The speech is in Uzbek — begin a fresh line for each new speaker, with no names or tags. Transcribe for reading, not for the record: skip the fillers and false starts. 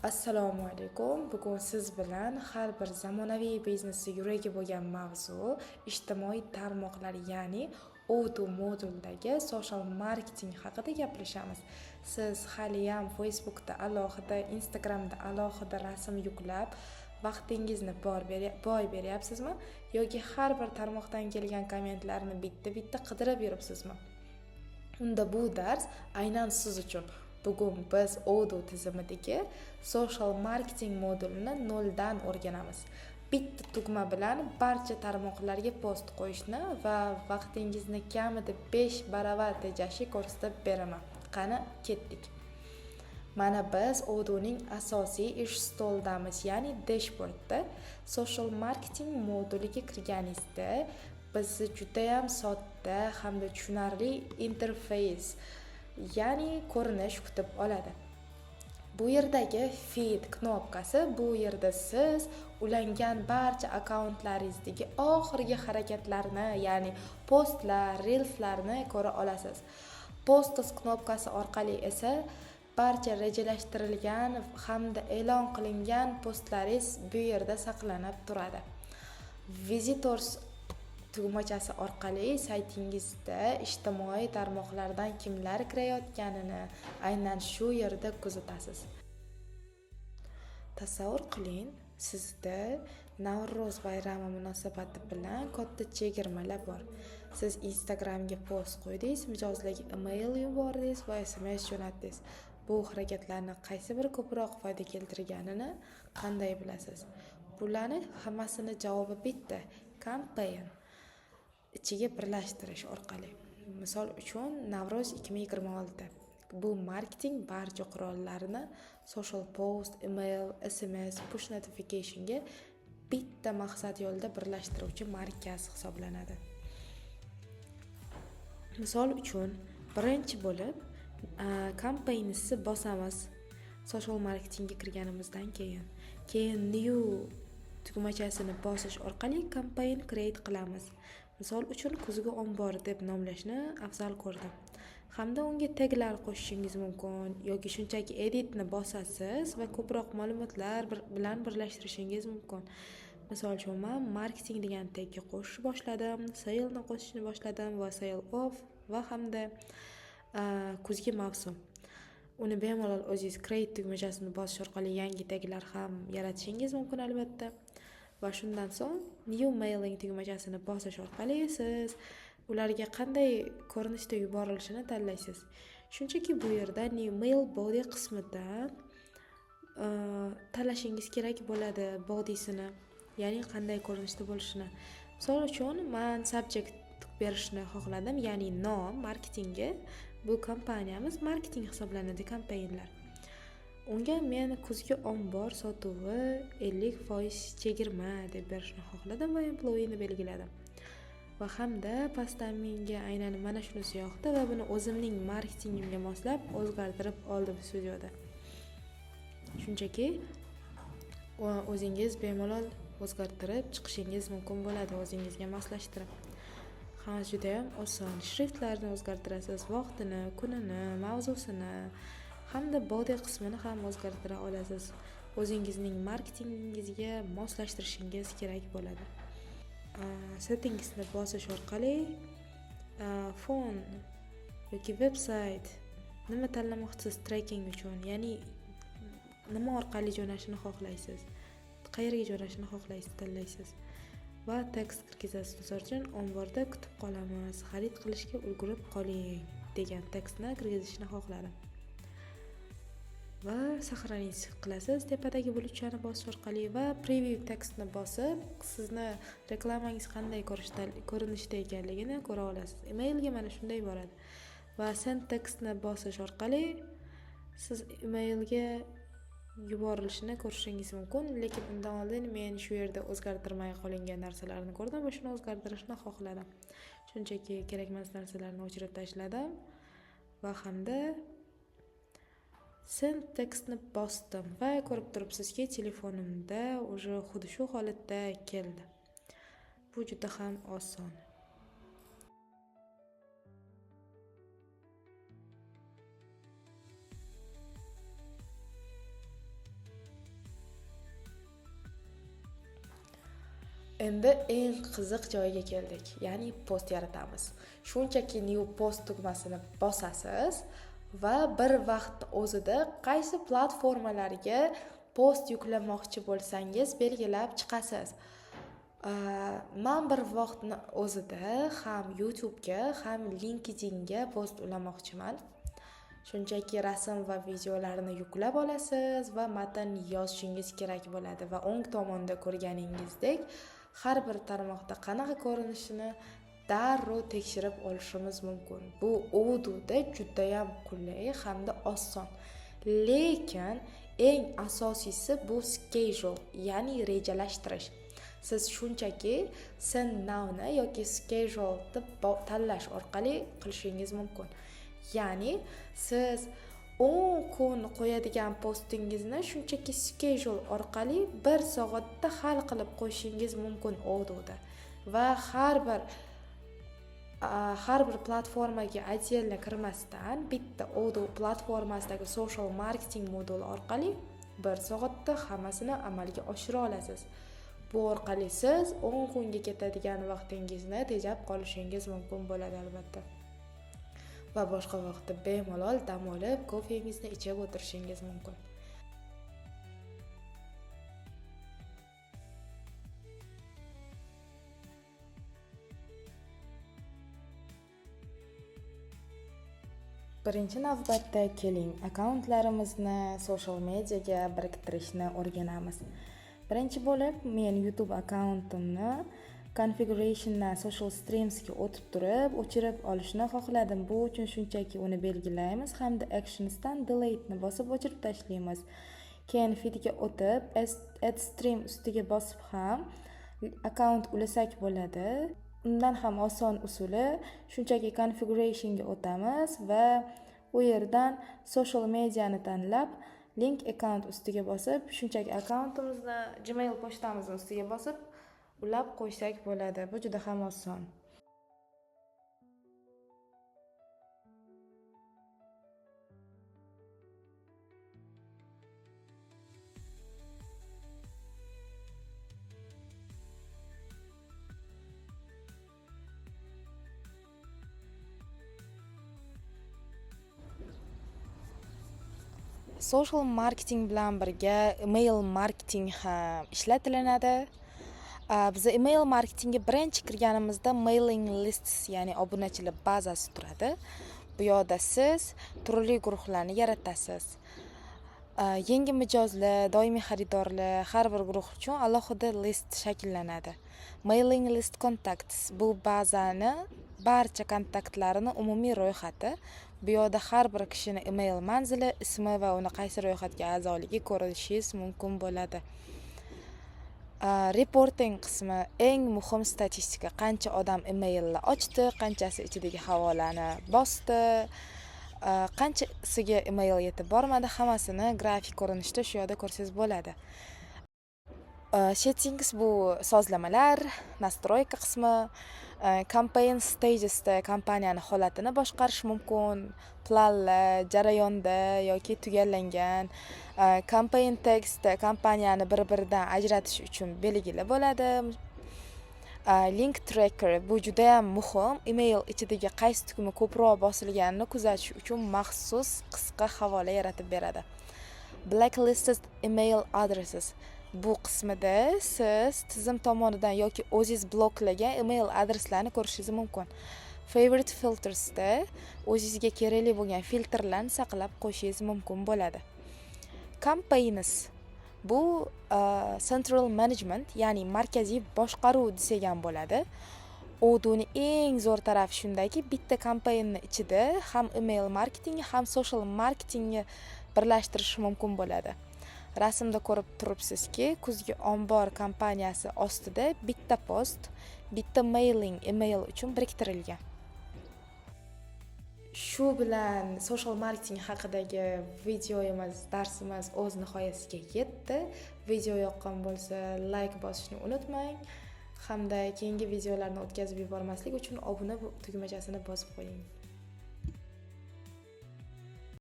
Assalomu alaykum. Bugun siz bilan har bir zamonaviy biznesning yuragi bo'lgan mavzu ijtimoiy tarmoqlar, ya'ni Odoo moduldagi social marketing haqida gaplashamiz. Siz hali ham Facebookda alohida, Instagramda alohida rasm yuklab, vaqtingizni boy beryapsizmi yoki har bir tarmoqdan kelgan kommentlarni bitta-bitta qidirib yuribsizmi? Unda bu dars aynan siz uchun. Bugun biz Odoo tizimidagi social marketing modulini noldan o'rganamiz. Bitta tugma bilan barcha tarmoqlarga post qo'yishni va vaqtingizni kamida 5 baravar tejashni ko'rsatib beraman. Qani, ketdik. Mana biz Odooning asosiy ish stolidamiz, ya'ni dashboardda. Social marketing moduliga kirganingizda bizni juda ham sodda hamda tushunarli interfays, ya'ni ko'rinish kutib oladi. Bu yerdagi feed knopkasi, bu yerda siz ulangan barcha akkauntlaringizdagi oxirgi harakatlarni, ya'ni postlar, reelslarni ko'ra olasiz. Posts knopkasi orqali esa barcha rejalashtirilgan hamda e'lon qilingan postlaringiz bu yerda saqlanib turadi. Visitors tugmachasi orqali saytingizda ijtimoiy tarmoqlardan kimlar kirayotganini aynan shu yerda kuzatasiz. Tasavvur qiling, sizda Navro'z bayrami munosabati bilan katta chegirmalar bor. Siz Instagramga post qo'ydingiz, mijozlarga email yubordingiz va SMS jo'natdingiz. Bu harakatlarni qaysi biri ko'proq foyda keltirganini qanday bilasiz? Bularning hammasini javobi bitta: campaign ichiga birlashtirish orqali. Misol uchun Navro'z 2026. Bu marketing barcha qurollarini social post, email, SMS, push notificationga bitta maqsad yo'lida birlashtiruvchi markaz hisoblanadi. Misol uchun, birinchi bo'lib campaignni bosamiz social marketingga kirganimizdan keyin new tugmachasini bosish orqali campaign create qilamiz. Misol uchun kuzgi ombor deb nomlashni afzal ko'rdim. Hamda unga taglar qo'shishingiz mumkin yoki shunchaki editni bosasiz va ko'proq ma'lumotlar bilan birlashtirishingiz mumkin. Misol uchun men marketing degan tagga qo'shishni boshladim, sale'ni qo'shishni boshladim va sale off va hamda kuzgi mavsum. Uni bemalol o'zingiz create tugmachasini bosish orqali yangi taglar ham yaratishingiz mumkin albatta. Va shundan so'ng new mailing tugmachasini bosish orqali siz ularga qanday ko'rinishda yuborilishini tanlaysiz. Shunchaki bu yerda new mail body qismida tanlashingiz kerak bo'ladi bodysini, ya'ni qanday ko'rinishda bo'lishini. Misol uchun men subject berishni xohladim, ya'ni nom marketingga. Bu kompaniyamiz marketing hisoblanadi, kampaniyalar. Unga men kuzgi ombor sotuvi 50% chegirma deb berishni xohladim va employeeni belgiladim. Va hamda pastdan menga aynan mana shunisi yoqdi va buni o'zimning marketingimga moslab o'zgartirib oldim studiyada. Shunchaki o'zingiz bemalol o'zgartirib chiqishingiz mumkin bo'ladi, o'zingizga moslashtirib. Hammasi juda ham oson. Shriftlarni o'zgartirasiz, vaqtini, kunini, mavzusini hamda body qismini ham o'zgartira olasiz. O'zingizning marketingingizga moslashtirishingiz kerak bo'ladi. Settingsni bosish orqali fon yoki veb-sayt nima tanlamoqchisiz tracking uchun, ya'ni nima orqali jo'nashini xohlaysiz, qayerga jo'nashini xohlaysiz tanlaysiz va tekst kirgizasiz. Misol uchun omborda kutib qolamiz, xarid qilishga ulgurib qoling degan tekstni kirgizishni xohladim. Va saqlanish qilasiz tepadagi bulutchani bosish orqali va preview tekstni bosib, sizni reklamangiz qanday ko'rinishda ekanligini ko'ra olasiz. Emailga mana shunday boradi. Va send tekstni bosish orqali siz emailga yuborilishini ko'rishingiz mumkin, lekin undan oldin men shu yerda o'zgartirmay qolingan narsalarni ko'rdim va shuni o'zgartirishni xohladim. Shunchaki kerakmas narsalarni o'chirib tashladim va hamda send tekstni bosdim va ko'rib turibsizki, telefonimda уже xuddi shu holatda keldi. Bu juda ham oson. Endi eng qiziq joyiga keldik, ya'ni post yaratamiz. Shunchaki new post tugmasini bosasiz va bir vaqt o'zida qaysi platformalarga post yuklamoqchi bo'lsangiz belgilab chiqasiz. Men bir vaqtni o'zida ham YouTube'ga, ham LinkedIn'ga post ulamoqchiman. Shunchaki rasm va videolarni yuklab olasiz va matn yozishingiz kerak bo'ladi va o'ng tomonda ko'rganingizdek har bir tarmoqda qanaqa ko'rinishini darrov tekshirib olishimiz mumkin. Bu Odoo'da juda ham qulay hamda oson. Lekin eng asosiysi bu schedule, ya'ni rejalashtirish. Siz shunchaki send now'ni yoki schedule deb tanlash orqali qilishingiz mumkin. Ya'ni siz 10 kun qo'yadigan postingizni shunchaki schedule orqali 1 soatda hal qilib qo'yishingiz mumkin Odoo'da. Va har bir platformaga отдельно kirmasdan bitta Odoo platformasidagi social marketing moduli orqali 1 soatda hammasini amalga oshira olasiz. Bu orqali siz 10 kunga ketadigan vaqtingizni tejab qolishingiz mumkin bo'ladi albatta. Va boshqa vaqtda bemalol dam olib, kofengizni ichib o'tirishingiz mumkin. Birinchi navbatda keling, akkauntlarimizni social mediaga biriktirishni o'rganamiz. Birinchi bo'lib, men YouTube akkauntimni configurationdan social streamsga o'tib turib, o'chirib olishni xohladim. Bu uchun shunchaki uni belgilaymiz hamda actionsdan delete ni bosib o'chirib tashlaymiz. Keyin feedga o'tib, add stream ustiga bosib ham akkaunt ulasak bo'ladi. Undan ham oson usuli shunchaki configurationga o'tamiz va u yerdan social mediani tanlab link account ustiga bosib, shunchaki akkauntimizni Gmail pochtamizni ustiga bosib ulab qo'ysak bo'ladi. Bu juda ham oson. Social marketing bilan birga email marketing ham ishlatilinadi. Biz email marketingga birinchi kirganimizda mailing lists, ya'ni obunachilar bazasi turadi. Bu yerda siz turli guruhlarni yaratasiz. Yangi mijozlar, doimiy xaridorlar, har bir guruh uchun alohida list shakllanadi. Mailing list contacts bu bazani barcha kontaktlarini umumiy ro'yxati. Bu yerda har bir kishini email manzili, ismi va uni qaysi ro'yxatga a'zoligi ko'rishingiz mumkin bo'ladi. Reporting qismi eng muhim statistika. Qancha odam emailni ochdi, qanchasi ichidagi havolani bosdi, qanchasiga email yetib bormadi, hammasini grafik ko'rinishda shu yerda ko'rsangiz bo'ladi. Settings bu sozlamalar, nastroyka qismi, campaign stagesda kompaniyani holatini boshqarish mumkin, planlar, jarayonda yoki tugallangan, campaign textda kompaniyani bir-biridan ajratish uchun belgili bo'ladi. Link tracker bu juda ham muhim. Email ichidagi qaysi tugma ko'proq bosilganini kuzatish uchun maxsus qisqa havola yaratib beradi. Blacklisted email addresses bu qismida siz tizim tomonidan yoki o'zingiz bloklagan email adreslarni ko'rishingiz mumkin. Favorite filtersda o'zingizga kerakli bo'lgan filtrlarni saqlab qo'yishingiz mumkin bo'ladi. Campaigns bu central management, ya'ni markaziy boshqaruv degan bo'ladi. Odoo'ning eng zo'r tarafi shundaki, bitta kampaniyani ichida ham email marketing ham social marketingni birlashtirish mumkin bo'ladi. Rasmda ko'rib turibsizki, kuzgi ombor kompaniyasi ostida bitta post, bitta mailing email uchun biriktirilgan. Shu bilan social marketing haqidagi videomiz, darsimiz o'z nihoyasiga yetdi. Video yoqqan bo'lsa, like bosishni unutmang. Hamda keyingi videolarni o'tkazib yubormaslik uchun obuna tugmachasini bosib qo'ying.